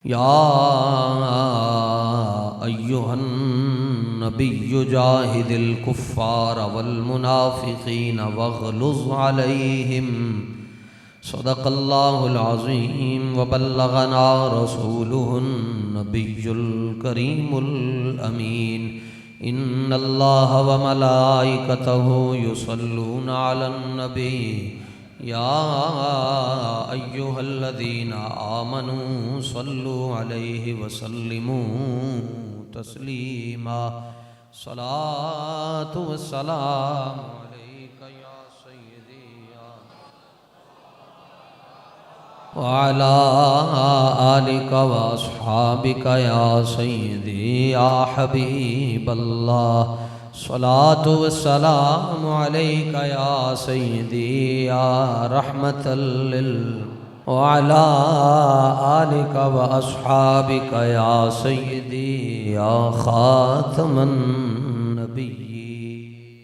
या अय्युहन नबिय्यु जाहिदिल कुफ्फार वल मुनाफिकीन वग़्लुज़ अलैहिम सदक़ल्लाहुल अज़ीम व बल्लगना रसूलुहुन नबियुल करीमुल अमीन। इन्नल्लाह व मलाइकतहु युसल्लूना अलन नबी या अय्युहल्लज़ीना आमनू सल्लु अलैहि वसल्लिमू तस्लीमा। सलातु वस्सलाम अलैका या सय्यदी व अला आलिका व अस्हाबिका या सय्यदी या हबीबल्लाह। सलातु वस्सलाम अलैका या सय्यदी या रहमतल लिल व अला आलिका व अस्हाबिका या सय्यदी या खातमन नबिय्यीन।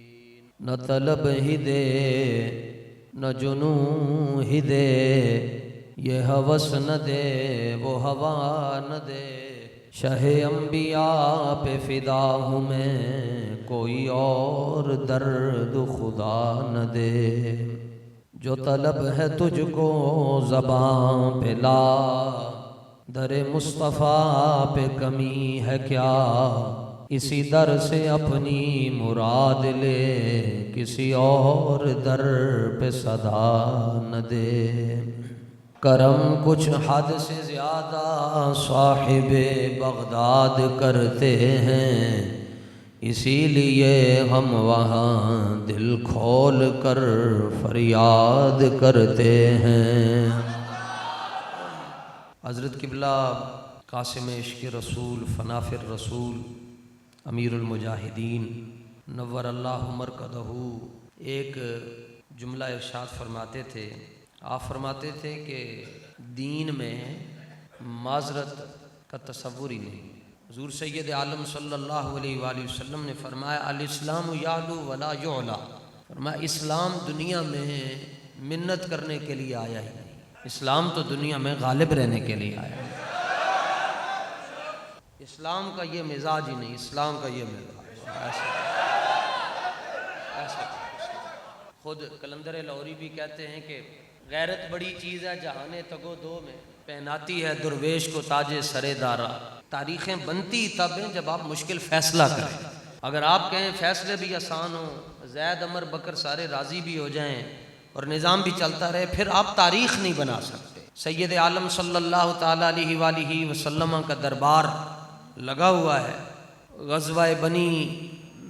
न तलब ही दे न जुनू ही दे, ये हवस न दे वो हवा न दे। शहे अम्बिया पे फिदा हूँ मैं, कोई और दर्द खुदा न दे। जो तलब है तुझको ज़बां पे ला, दरे मुस्तफ़ा पे कमी है क्या। इसी दर से अपनी मुराद ले, किसी और दर पे सदा न दे। करम कुछ हद से ज़्यादा साहिबे बगदाद करते हैं, इसीलिए हम वहाँ दिल खोल कर फरियाद करते हैं। हज़रत क़िबला कासिम इश्क़ रसूल फ़नाफ़िर रसूल अमीरुल मुजाहिदीन नव्वर अल्लाहु मरकदहू एक जुमला इरशाद फरमाते थे। आप फरमाते थे कि दीन में माज़रत का तसव्वुर ही नहीं। हुज़ूर सैयद आलम सल्लल्लाहु अलैहि वसल्लम ने फरमाया अल इस्लाम यालू वला युला। फरमाया इस्लाम दुनिया में मिन्नत करने के लिए आया ही नहीं, इस्लाम तो दुनिया में गालिब रहने के लिए आया है। इस्लाम का ये मिजाज ही नहीं, इस्लाम का ये मिजाज ऐसा। खुद कलंदर लाहौरी भी कहते हैं कि गैरत बड़ी चीज़ है जहाने तगो दो में, पहनाती है दुर्वेश को ताजे सरेदारा। तारीखें बनती तब हैं जब आप मुश्किल फ़ैसला करें। अगर आप कहें फ़ैसले भी आसान हो, ज़ैद अमर बकर सारे राज़ी भी हो जाएं और निज़ाम भी चलता रहे, फिर आप तारीख़ नहीं बना सकते। सैयद आलम सल्लल्लाहु ताला अलैहि वसल्लम का दरबार लगा हुआ है। ग़ज़वा बनी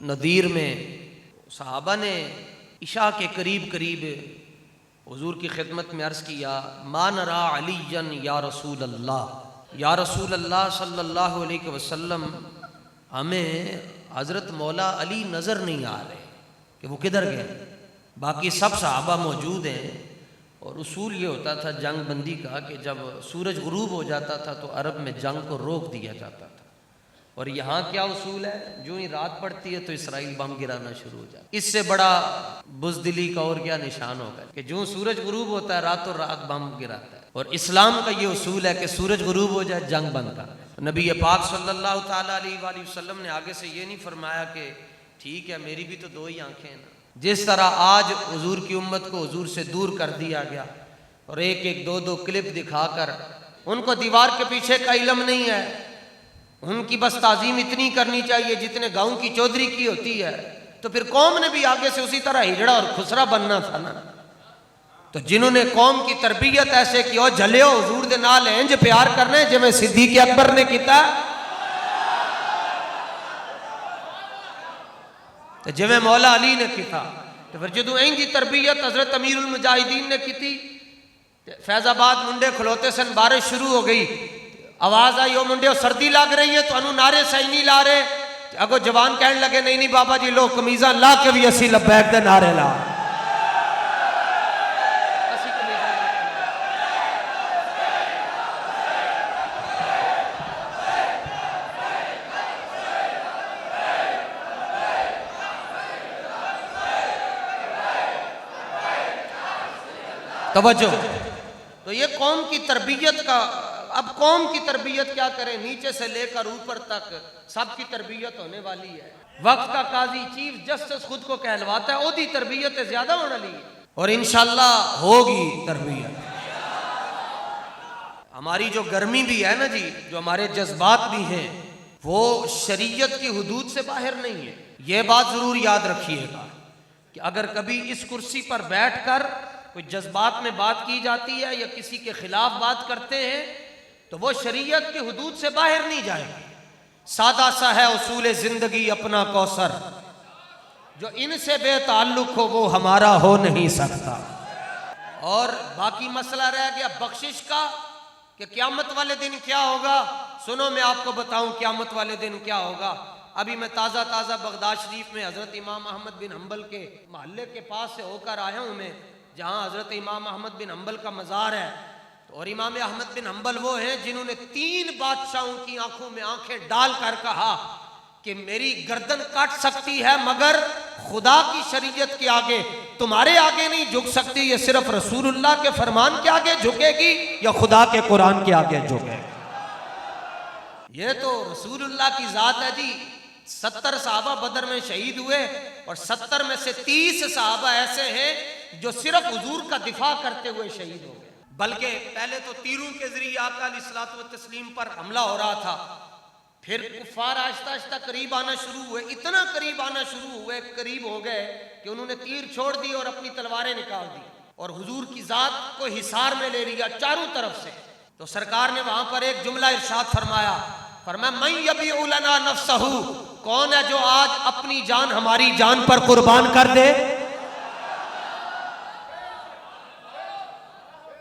नदीर में सहाबा ने इशा के करीब करीब हुजूर की खिदमत में अर्ज़ किया, मा नरा अलीयन या रसूल अल्लाह। या रसूल अल्लाह सल्लल्लाहु अलैहि वसल्लम, हमें हज़रत मौला अली नज़र नहीं आ रहे कि वो किधर गए। बाकी सब सहाबा मौजूद हैं। और उसूल ये होता था जंग बंदी का कि जब सूरज गुरूब हो जाता था तो अरब में जंग को रोक दिया जाता था। और यहाँ क्या उसूल है, जो ही रात पड़ती है तो इसराइल बम गिराना शुरू हो जाता है। इससे बड़ा बुज़दिली का और क्या निशान होगा कि जो सूरज गुरूब होता है रातों रात बम गिराता है। और इस्लाम का ये उसूल है कि सूरज गुरूब हो जाए जंग बंद कर। नबी पाक सल्लल्लाहु ताला अलैहि वसल्लम ने आगे से ये नहीं फरमाया कि ठीक है मेरी भी तो दो ही आंखें हैं ना। जिस तरह आज हुजूर की उम्मत को हुजूर से दूर कर दिया गया और एक एक दो दो क्लिप दिखाकर उनको दीवार के पीछे का इल्म नहीं है, उनकी बस ताज़ीम इतनी करनी चाहिए जितने गांव की चौधरी की होती है, तो फिर कौम ने भी आगे से उसी तरह हिजड़ा और खुसरा बनना था ना। तो जिन्होंने कौम की तरबियत ऐसे की और झलियो हुजूर दे नाल इंज प्यार करने जिवें सिद्दीक़ अकबर ने किया, तो जिवें मौला अली ने किया। तो फिर जो इंज की तरबियत हज़रत अमीरुल मुजाहिदीन ने की, फैज़ाबाद मुंडे खलोते सन, बारिश शुरू हो गई, आवाज आई ओ मुंडे सर्दी लग रही है, तो नारे सही नहीं ला रहे। अगो जवान कहने लगे नहीं नहीं बाबा जी लो कमीजा ला के भी असी लब्बैक दे नारे ला। तवज्जो। तो ये कौम की तरबियत का अब कौम की तरबियत क्या करें, नीचे से लेकर ऊपर तक सबकी तरबियत होने वाली है। वक्त का काजी चीफ जस्टिस खुद को कहलवाता है ओदी तरबियत ज्यादा होने ली और इंशाल्लाह होगी तरबियत। हमारी जो गर्मी भी है ना जी, जो हमारे जज्बात भी हैं, वो शरीयत की हुदूद से बाहर नहीं है। ये बात जरूर याद रखिएगा कि अगर कभी इस कुर्सी पर बैठकर कोई जज्बात में बात की जाती है या किसी के खिलाफ बात करते हैं तो वो शरीयत की हुदूद से बाहर नहीं जाएगी। सादा सा है उसूल जिंदगी अपना कौसर, जो इनसे बेताल्लुक हो वो हमारा हो नहीं सकता। और बाकी मसला रह गया बख्शिश का कि क़यामत वाले दिन क्या होगा। सुनो मैं आपको बताऊं क़यामत वाले दिन क्या होगा। अभी मैं ताज़ा बगदाद शरीफ में हज़रत इमाम अहमद बिन हम्बल के महल्ले के पास से होकर आया हूँ मैं, जहाँ हज़रत इमाम अहमद बिन हम्बल का मज़ार है। और इमाम अहमद बिन हम्बल वो हैं जिन्होंने 3 बादशाहों की आंखों में आंखें डालकर कहा कि मेरी गर्दन काट सकती है मगर खुदा की शरीयत के आगे, तुम्हारे आगे नहीं झुक सकती। ये सिर्फ रसूलुल्लाह के फरमान के आगे झुकेगी या खुदा के कुरान के आगे झुकेगी। ये तो रसूलुल्लाह की जात है जी। 70 सहाबा बदर में शहीद हुए और 70 में से 30 सहाबा ऐसे हैं जो सिर्फ हुजूर का दिफा करते हुए शहीद हो गए। बल्कि पहले तो तीरों के जरिए आका अलैहिस्सलातु व तस्लीम पर हमला हो रहा था, फिर कुफार आहिस्ता आहिस्ता करीब आना शुरू हुए, इतना करीब आना शुरू हुए, करीब हो गए कि उन्होंने तीर छोड़ दी और अपनी तलवारें निकाल दी और हुजूर की जात को हिसार में ले लिया चारों तरफ से। तो सरकार ने वहां पर एक जुमला इरशाद फरमाया मन यबीउ लना नफ्सहू, कौन है जो आज अपनी जान हमारी जान पर कुर्बान कर दे।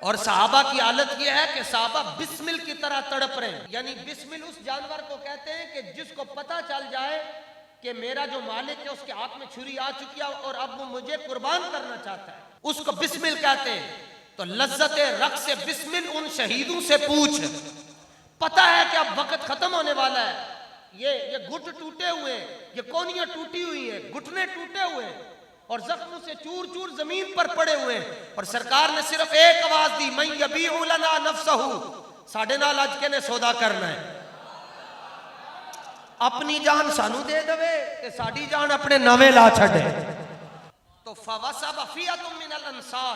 और सहाबा की हालत यह है कि सहाबा बिस्मिल की तरह तड़प रहे हैं। यानी बिस्मिल उस जानवर को कहते हैं कि जिसको पता चल जाए कि मेरा जो मालिक है उसके हाथ में छुरी आ चुकी है और अब वो मुझे कुर्बान करना चाहता है, उसको बिस्मिल कहते हैं। तो लज्जत रख से बिस्मिल उन शहीदों से पूछ, पता है कि अब वक्त खत्म होने वाला है, ये घुट टूटे हुए हैं, ये कोनियां टूटी हुई हैं, घुटने टूटे हुए हैं और जख्मों से चूर चूर जमीन पर पड़े हुए हैं। और सरकार ने सिर्फ एक आवाज दी मन यबीउ लना नफ्सहू, साडे नाल अज के ने सौदा करना है, अपनी जान सानू दे देवे ते साडी जान अपने नवे ला छड़े। तो फवसब फियतुम मिनल अंसार,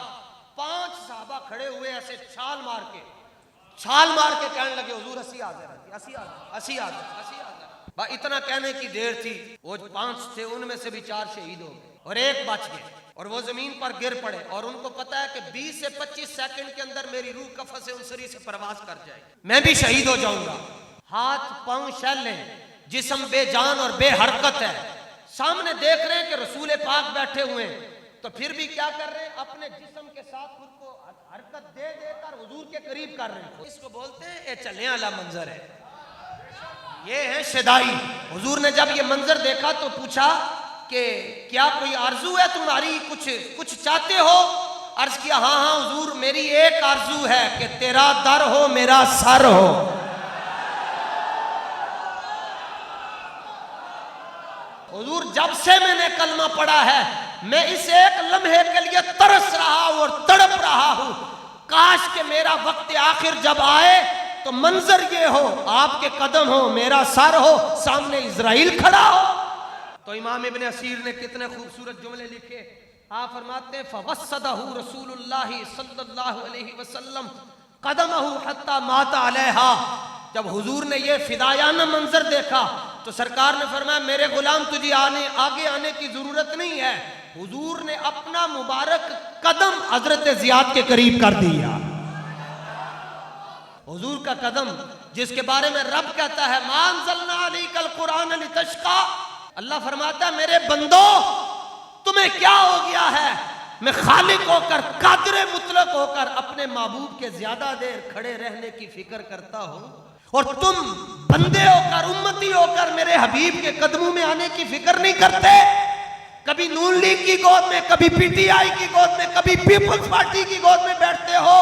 5 सहाबा खड़े हुए ऐसे छाल मार के कहने लगे हुजूर असी आ गए। भाई इतना कहने की देर थी, वो 5 थे उनमें से भी 4 शहीद हो गए और एक बच गए और वो जमीन पर गिर पड़े। और उनको पता है कि 20 से 25 सेकंड के अंदर मेरी रूह कफस उनसरी से परवाज कर जाएगी, मैं भी शहीद हो जाऊंगा। हाथ पांव शैल हैं, जिस्म बेजान और बेहरकत है, सामने देख रहे हैं कि रसूल पाक बैठे हुए हैं, तो फिर भी क्या कर रहे हैं, अपने जिस्म के साथ खुद को हरकत दे देकर हुजूर के करीब कर रहे हैं। इसको बोलते हैं ये चलने वाला मंजर है, ये है शदाई। हुजूर ने जब ये मंजर देखा तो पूछा कि क्या कोई आरजू है तुम्हारी, कुछ चाहते हो। अर्ज किया हाँ हुजूर, मेरी एक आरजू है कि तेरा दर हो मेरा सर हो। हुजूर जब से मैंने कलमा पढ़ा है मैं इस एक लम्हे के लिए तरस रहा हूं और तड़प रहा हूं, काश के मेरा वक्त आखिर जब आए तो मंजर ये हो, आपके कदम हो मेरा सर हो, सामने इजराइल खड़ा हो। तो इमाम इब्ने असीर ने कितने खूबसूरत जुमले लिखे। आप फरमाते हैं फवस्सदहु रसूलुल्लाह सल्लल्लाहु अलैहि वसल्लम कदमहु हत्ता माता अलैहा। जब हुजूर ने ये फिदायाना मंजर देखा तो सरकार ने फरमाया मेरे गुलाम तुझे आगे आने की जरूरत नहीं है। हुजूर ने अपना मुबारक कदम हजरत जियाद के करीब कर दिया। हुजूर का कदम जिसके बारे में रब कहता है मा अंज़लना अलैकल कुरान लितश्का, अल्लाह फरमाता है मेरे बंदो तुम्हें क्या हो गया है, मैं खालिक होकर कादिर मुतलक होकर अपने महबूब के ज्यादा देर खड़े रहने की फिक्र करता हूं और तुम बंदे होकर उम्मती होकर मेरे हबीब के कदमों में आने की फिक्र नहीं करते। कभी नून लीग की गोद में, कभी पीटीआई की गोद में, कभी पीपल्स पार्टी की गोद में बैठते हो,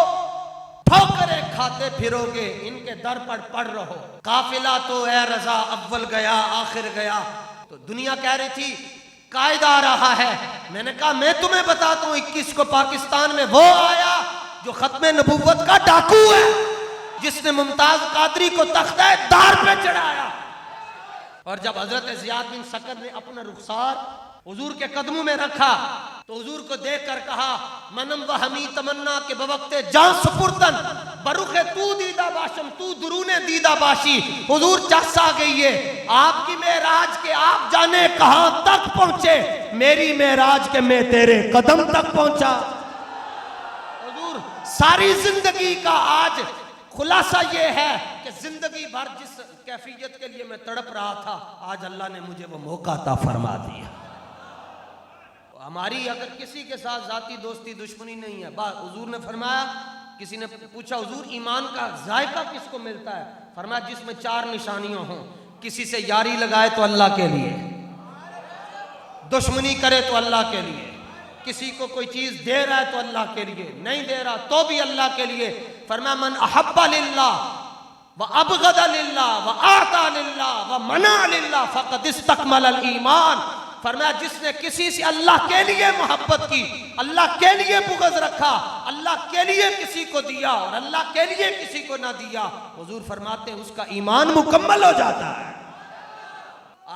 ठोकरे खाते फिरोगे, इनके दर पर पड़ रहो। काफिला तो ए रजा अव्वल गया आखिर गया। तो दुनिया कह रही थी कायदा आ रहा है, मैंने कहा मैं तुम्हें बताता हूं 21 को पाकिस्तान में वो आया जो खत्मे नबूवत का डाकू है। जिसने मुमताज कादरी को तख्ता दार पे चढ़ाया। और जब हजरत ज़ियाद बिन सकद ने अपना रुखसार हुजूर के कदमों में रखा तो हुजूर को देखकर कहा, मनम व हमी तमन्ना के बवक्ते जान सुपुर्दन बरुखे तू दीदा बाशम तू दुरूने दीदा बाशी। हुजूर चस आ गई है आपकी मेराज के, आप जाने कहां तक पहुंचे, मेरी मेराज के मैं तेरे कदम तक पहुंचा। हुजूर सारी जिंदगी का आज खुलासा ये है कि जिंदगी भर जिस कैफियत के लिए मैं तड़प रहा था, आज अल्लाह ने मुझे वो मौका अता फरमा दिया। हमारी अगर किसी के साथ जाती दोस्ती दुश्मनी नहीं है, बात हुजूर ने फरमाया, किसी ने पूछा हुजूर ईमान का जायका किसको मिलता है, फरमाया जिसमें 4 निशानियां हों, किसी से यारी लगाए तो अल्लाह के लिए, दुश्मनी करे तो अल्लाह के लिए, किसी को कोई चीज दे रहा है तो अल्लाह के लिए, नहीं दे रहा तो भी अल्लाह के लिए। फरमाया मन अहब्बा लिल्लाह व अबगदा लिल्लाह व आता लिल्लाह व मना लिल्लाह फक़द इस्तकमल अल ईमान। फरमाया जिसने किसी से अल्लाह के लिए मोहब्बत की, अल्लाह के लिए बुग़्ज़ रखा, अल्लाह के लिए किसी को दिया और अल्लाह के लिए किसी को ना दिया, हुजूर फरमाते हैं उसका ईमान मुकम्मल हो जाता है।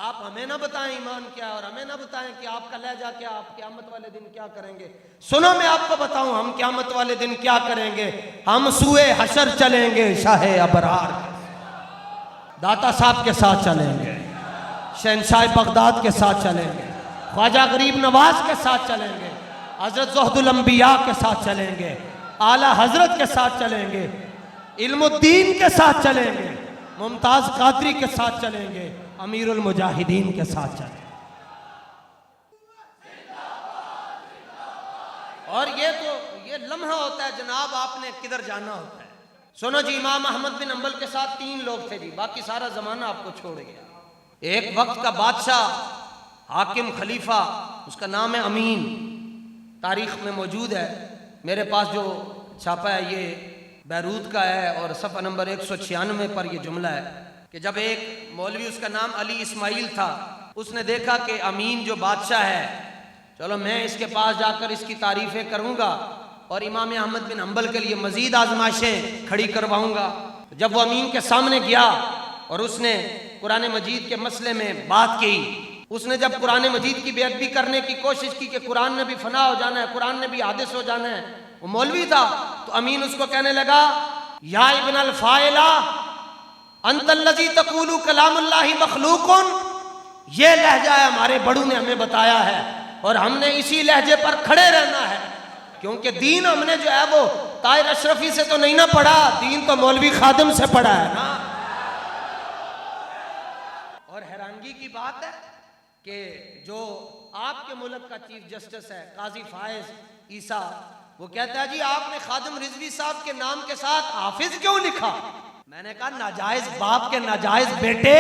आप हमें ना बताएं ईमान क्या है और हमें ना बताएं कि आपका लहजा क्या, आप क़यामत वाले दिन क्या करेंगे। सुनो मैं आपको बताऊं हम क़यामत वाले दिन क्या करेंगे। हम सूए हशर चलेंगे, शाहे अबरार दाता साहब के साथ चलेंगे, शहंशाह बगदाद के साथ चलेंगे, ख्वाजा गरीब नवाज के साथ चलेंगे, हजरत ज़ुहदुल अंबिया के साथ चलेंगे, आला हजरत के साथ चलेंगे, इल्मुद्दीन के साथ चलेंगे, मुमताज कादरी के साथ चलेंगे, अमीरुल मुजाहिदीन के साथ चलेंगे। और ये लम्हा होता है जनाब, आपने किधर जाना होता है। सुनो जी, इमाम अहमद बिन हंबल के साथ 3 लोग थे जी, बाकी सारा जमाना आपको छोड़ गया। एक वक्त का बादशाह, हाकिम, खलीफा, उसका नाम है अमीन, तारीख में मौजूद है, मेरे पास जो छापा है ये बैरूत का है और सफ़ा नंबर 196 पर यह जुमला है कि जब एक मौलवी, उसका नाम अली इस्माइल था, उसने देखा कि अमीन जो बादशाह है, चलो मैं इसके पास जाकर इसकी तारीफ़ें करूँगा और इमाम अहमद बिन हंबल के लिए मज़ीद आजमाइशें खड़ी करवाऊँगा। जब वो अमीन के सामने गया और उसने कुरान मजीद के मसले में बात की, उसने जब कुरान मजीद की बेअदबी करने की कोशिश की कि कुरान ने भी फना हो जाना है, कुरान ने भी हादिस हो जाना है, वो मौलवी था, तो अमीन उसको कहने लगा, या इब्न अल फाइला अंतल्लज़ी तक़ूलु कलामुल्लाहि मख़लूक़ुन, ये लहजा है हमारे बड़ों ने हमें बताया है और हमने इसी लहजे पर खड़े रहना है, क्योंकि दीन हमने जो है वो ताहिर अशरफी से तो नहीं ना पढ़ा, दीन तो मौलवी खादिम से पढ़ा है ना। और हैरानगी की बात है कि जो आपके मुल्क का चीफ जस्टिस है काजी फायज ईसा, वो कहता है जी आपने खादिम रिजवी साहब के नाम के साथ हाफिज क्यों लिखा। मैंने कहा नाजायज बाप के नाजायज बेटे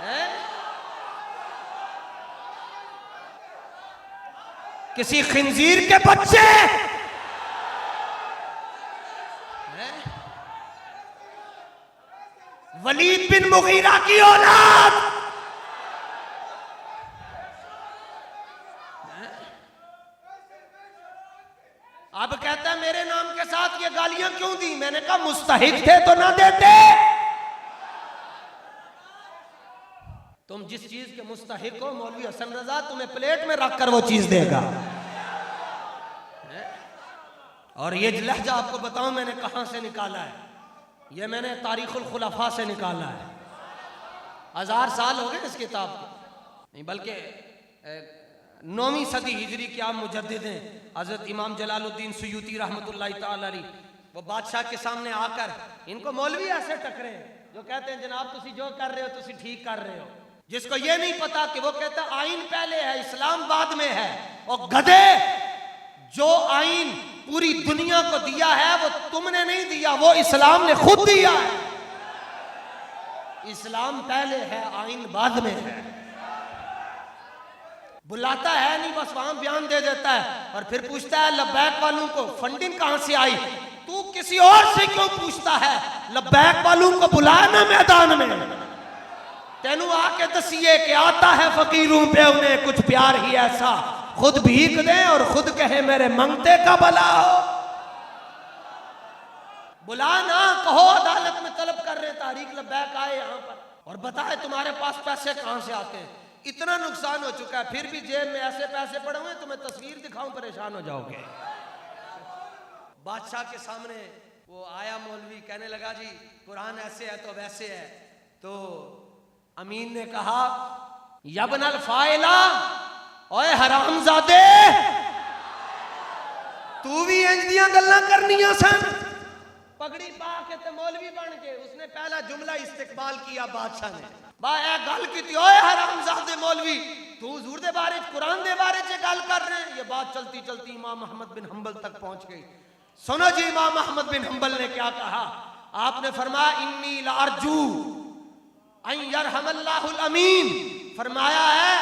हैं? किसी खिंजीर के बच्चे हैं? वलीद बिन मुगीरा की औलाद, अब कहता है मेरे नाम के साथ ये गालियां क्यों दी। मैंने कहा मुस्तहिक थे तो ना देते। तुम जिस चीज के मुस्तहिक हो, मौलवी हसन रजा तुम्हें प्लेट में रखकर वो चीज देगा। और ये लहजा आपको बताऊं मैंने कहां से निकाला है, ये मैंने तारीखुल खुलफा से निकाला है। 1000 साल हो गए इस किताब को, नहीं बल्कि 9वीं सदी हिजरी के आप मुजद्दिद हैं हजरत इमाम जलालुद्दीन सुयूती रहमतुल्लाहि तआला अलैह, वो बादशाह के सामने आकर, इनको मौलवी ऐसे टकरे जो कहते हैं जनाब तुसी जो कर रहे हो तुसी ठीक कर रहे हो, जिसको ये नहीं पता कि वो कहता आइन पहले है इस्लाम बाद में है। और गधे, जो आइन पूरी दुनिया को दिया है वो तुमने नहीं दिया, वो इस्लाम ने खुद दिया है। इस्लाम पहले है, आइन बाद में है। बुलाता है नहीं, बस वहां बयान दे देता है और फिर पूछता है लब्बैक वालों को फंडिंग कहां से आई। तू किसी और से क्यों पूछता है, लब्बैक वालों को बुलाया ना मैदान में, तेनू आके दसिए कि आता है फकीरों पे उन्हें कुछ प्यार ही ऐसा, खुद भीख दे और खुद कहे मेरे मंगते का भला हो। बुला ना, कहो अदालत में तलब कर रहे तारीख लब्बैक आए यहाँ पर और बताए तुम्हारे पास पैसे कहाँ से आते हैं। इतना नुकसान हो चुका है, फिर भी जेब में ऐसे पैसे पड़े हुए, तुम्हें तस्वीर दिखाऊं परेशान हो जाओगे। बादशाह के सामने वो आया मौलवी, कहने लगा जी कुरान ऐसे है तो वैसे है। तो अमीन ने कहा यबनल फाइला, ओए हरामजादे, तू भी इंज दियां गल्लां करनियां सन। पगड़ी पा के ते मौलवी बन के उसने पहला जुमला इस्तेकबाल किया बादशाह ने, बा ए गल की ओए हरामजादे मौलवी, तू हुजूर दे बारे कुरान दे बारे च गल कर रहे हैं। ये बात चलती चलती इमाम अहमद बिन हंबल तक पहुंच गई। सुनो जी इमाम अहमद बिन हंबल ने क्या कहा। आपने फरमाया इन्नी लारजू अन यरहमल्लाहुल अमीन, फरमाया है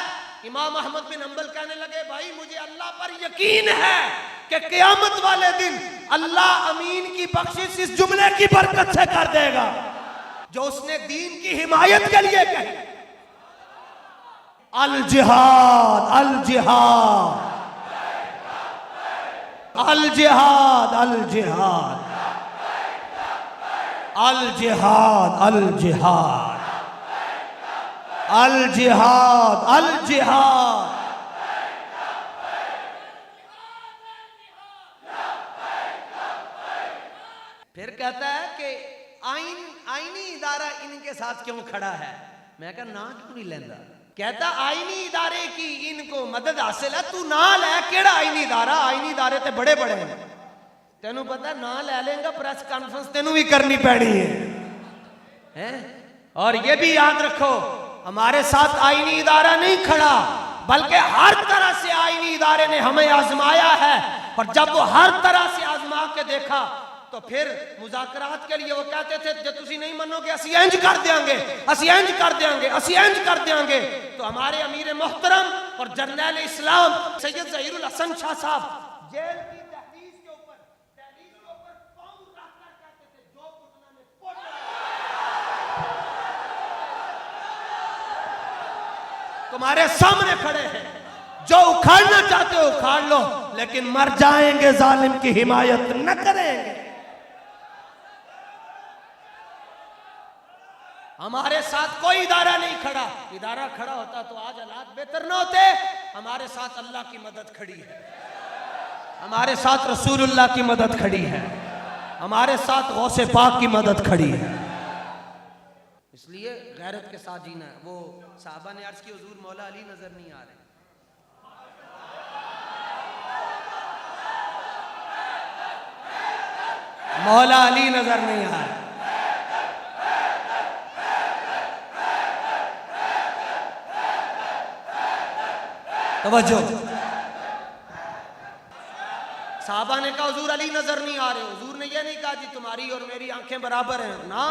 इमाम अहमद बिन हंबल कहने लगे भाई मुझे अल्लाह पर यकीन है कि क़यामत वाले दिन अल्लाह अमीन की बख्शिश इस जुमले की बरकत से कर देगा जो उसने दीन की हिमायत के लिए कही। अल जिहाद, अल जिहाद, अल जिहाद, अल जिहाद, अल जिहाद, अल जिहाद, अल जिहाद, अल जिहाद। फिर कहता है कि आईनी इदारा इनके साथ क्यों खड़ा है। मैं कहा ना क्यों नहीं लेंदा। कहता आईनी इदारे की इनको मदद हासिल है, तू ना ले। केड़ा आईनी इदारा, आईनी इदारे ते बड़े बड़े हैं, तेनू पता ना ले लेंगा प्रेस कॉन्फ्रेंस तेनू भी करनी पैनी है। और ये भी याद रखो हमारे साथ आईनी इदारा नहीं खड़ा, बल्कि हर तरह से आईनी इदारे ने हमें आजमाया है। और जब वो हर तरह से आजमा के देखा तो फिर मुज़ाकरात के लिए वो कहते थे जो तुसी नहीं मनोगे असी इंज कर देंगे, असी इंज कर देंगे, असी इंज कर देंगे। तो हमारे अमीर मोहतरम और जर्नैल इस्लाम सैयद ज़हीरुल हसन शाह साहब जेल की दहलीज के ऊपर पाँव रखकर कहते थे जो घुटना में पोट तुम्हारे सामने खड़े हैं, जो उखाड़ना चाहते हो उखाड़ लो, लेकिन मर जाएंगे जालिम की हिमायत न करेंगे। हमारे साथ कोई इदारा नहीं खड़ा, इदारा खड़ा होता तो आज हालात बेहतर न होते। हमारे साथ अल्लाह की मदद खड़ी है, हमारे साथ रसूलुल्लाह की मदद खड़ी है, हमारे साथ गौसे पाक की मदद खड़ी है। इसलिए गैरत के साथ जीना है। वो साहबा ने अर्ज की हुजूर मौला अली नजर नहीं आ रहे। मौला अली नजर नहीं आ रहे। तवज्जो, साहबा ने कहा हुजूर अली नजर नहीं आ रहे। हुजूर ने यह नहीं कहा जी तुम्हारी और मेरी आंखें बराबर हैं, ना,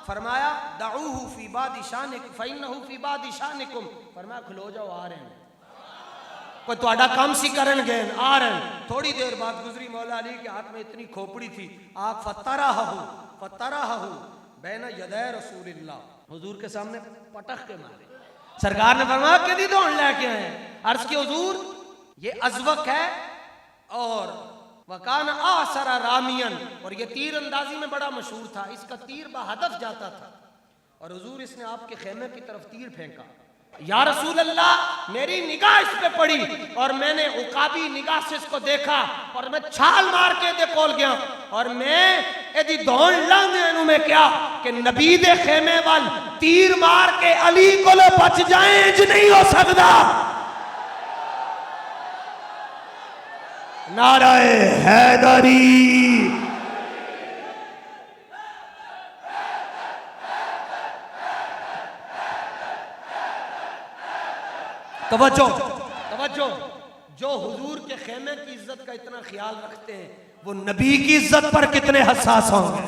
फरमाया दऊहु फी बादी शानिकुम फइन्नहु फी बादी शानिकुम, फरमाया खलो जाओ आ रहे हैं, कोई तुम्हारा काम सी करन गए आ रहे हैं। थोड़ी देर बाद गुजरी मौला अली के हाथ में इतनी खोपड़ी थी, आप फतराहु बैना यदै रसूलिल्लाह, हुजूर के सामने पटक के मारे। सरकार ने फरमाया कदी दौड़ लेके आए। अर्ज की हुजूर ये अजवक है और वकान आसरा रामियन, और ये तीर अंदाजी में बड़ा मशहूर था, इसका तीर बहदफ जाता था। और हुजूर इसने आपके खेमे की तरफ तीर फेंका। या रसूल अल्लाह मेरी निगाह इस पे पड़ी और मैंने उकाबी निगाह से इसको देखा और मैं छाल मार के दे कोल गया और मैं एदी दौड़ लाने में क्या कि नबी दे खेमे वाल तीर मार के अली को बच जाए इंज नहीं हो सकता। नाराए हैदरी। तवज्जो, तवज्जो, जो हुजूर के खेमे की इज्जत का इतना ख्याल रखते हैं वो नबी की इज्जत पर कितने हसास होंगे।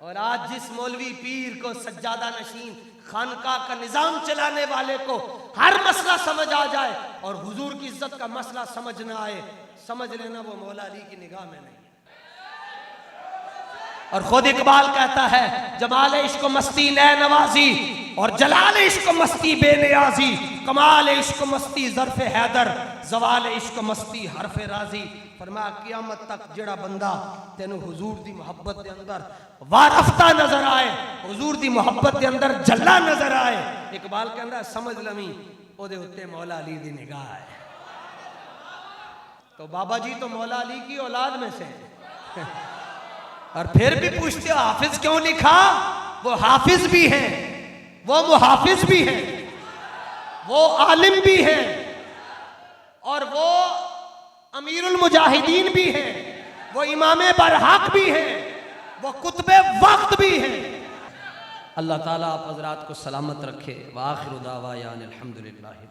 और आज जिस मौलवी पीर को सज्जादा नशीन खानकाह का निजाम चलाने वाले को हर मसला समझ आ जाए और हुजूर की इज्जत का मसला समझ ना आए, समझ लेना वो मौला अली की निगाह में नहीं। और खुद इकबाल कहता है जमाल इश्क मस्ती नए नवाजी और जलाल इश्क मस्ती बेनियाजी, कमाल इश्क मस्ती ज़र्फ़ हैदर, ज़वाल इश्क मस्ती हरफ राजी। फरमाया क़यामत तक जेड़ा बंदा तेनू हुजूर दी मोहब्बत दे अंदर वारफ्ता नजर आए, हुजूर दी मोहब्बत दे अंदर जल्ला नजर आए, इकबाल कहंदा समझ लवी ओदे उत्ते मौला अली दी निगाह है। तो बाबा जी तो मौला अली की औलाद में से और फिर भी पूछते हो हाफिज क्यों लिखा? वो हाफिज भी हैं, वो मुहाफिज भी हैं, वो आलिम भी हैं और वो अमीरुल मुजाहिदीन भी हैं, वो इमाम बरहक भी हैं, वो कुतबे वक्त भी हैं। अल्लाह ताला आप हजरात को सलामत रखे। व आखिरु दावा यानी अल्हम्दुलिल्लाहि।